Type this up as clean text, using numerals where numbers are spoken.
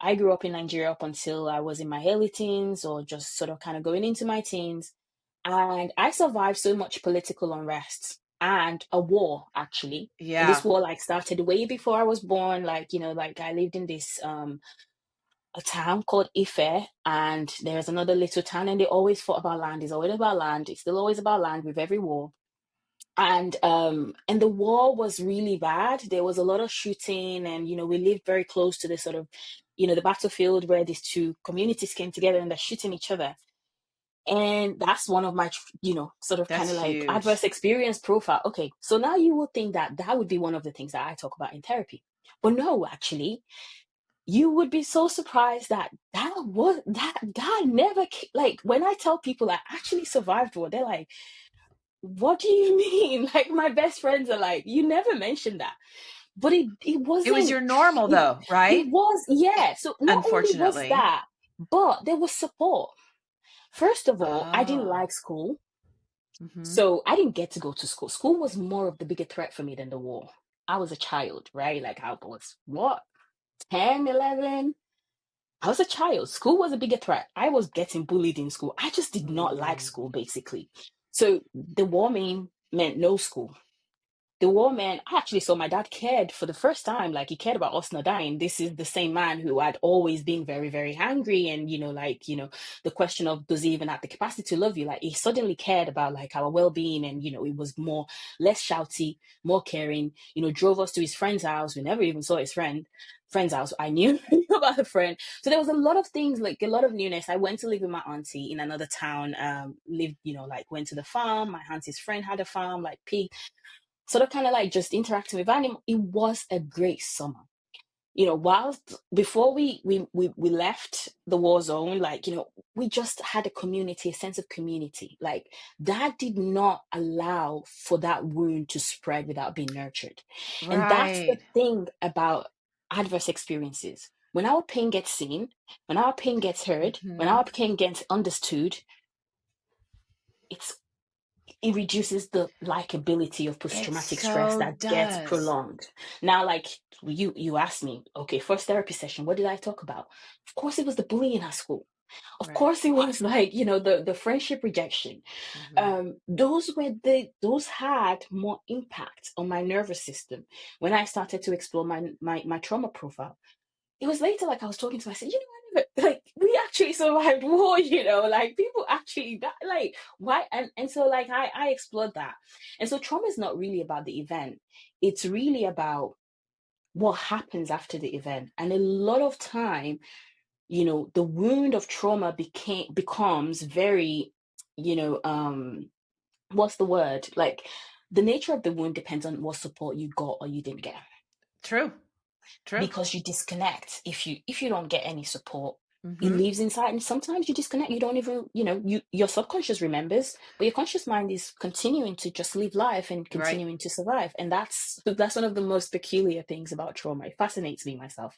I grew up in Nigeria up until I was in my early teens or just sort of kind of going into my teens. And I survived so much political unrest and a war, actually. And this Yeah. war like started way before I was born. Like, like I lived in this a town called Ife, and there's another little town, and they always fought about land. It's always about land. It's still always about land with every war. And the war was really bad. There was a lot of shooting, and we lived very close to the sort of the battlefield where these two communities came together and they're shooting each other. And that's one of my sort of kind That's of like huge. adverse experience profile. Okay, so now you would think that that would be one of the things that I talk about in therapy, but no, actually, you would be so surprised that that never like, when I tell people I actually survived war, they're like, what do you mean? Like, my best friends are like, you never mentioned that. But it It was wasn't your normal it, though, it right? was, yeah. So not only was Unfortunately. that, but there was support. First of all, I didn't Oh. like school. Hmm. So I didn't get to go to school. School was more of the bigger threat for me than the war. I was a child, right? Like, I was what, 10, 11. I was a child. School was a bigger threat. I was getting bullied in school. I just did not like Mm. school, basically. So the war meant no school. The war man, I actually saw my dad cared for the first time. Like, he cared about us not dying. This is the same man who had always been very, very angry. And, the question of, does he even have the capacity to love you? Like, he suddenly cared about like our well-being. And, it was less shouty, more caring, drove us to his friend's house. We never even saw his friend's house. I knew about the friend. So there was a lot of things, like a lot of newness. I went to live with my auntie in another town, lived, like went to the farm. My auntie's friend had a farm, like pig, sort of kind of like just interacting with animals. It was a great summer. Whilst before we left the war zone, like, we just had a community, a sense of community. Like, that did not allow for that wound to spread without being nurtured. And that's the Right. thing about adverse experiences. When our pain gets seen, when our pain gets heard, when Hmm. our pain gets understood, it's it reduces the likability of It post-traumatic stress so that gets does. prolonged. Now, like, you asked me, okay, first therapy session, what did I talk about? Of course, it was the bullying at school. Of Right. course, it was like, the friendship rejection. Hmm. Those had more impact on my nervous system when I started to explore my trauma profile. It was later, like, I was talking to myself, I never, like, we actually survived war, like, people actually that, like, why? And so, like, I explored that. And so trauma is not really about the event. It's really about what happens after the event. And a lot of time, the wound of trauma becomes very, what's the word? Like, the nature of the wound depends on what support you got or you didn't get, True. True. because you disconnect if you don't get any support. It Hmm. lives inside, and sometimes you disconnect. You don't even, your subconscious remembers, but your conscious mind is continuing to just live life and Right. continuing to survive. And that's one of the most peculiar things about trauma. It fascinates me myself.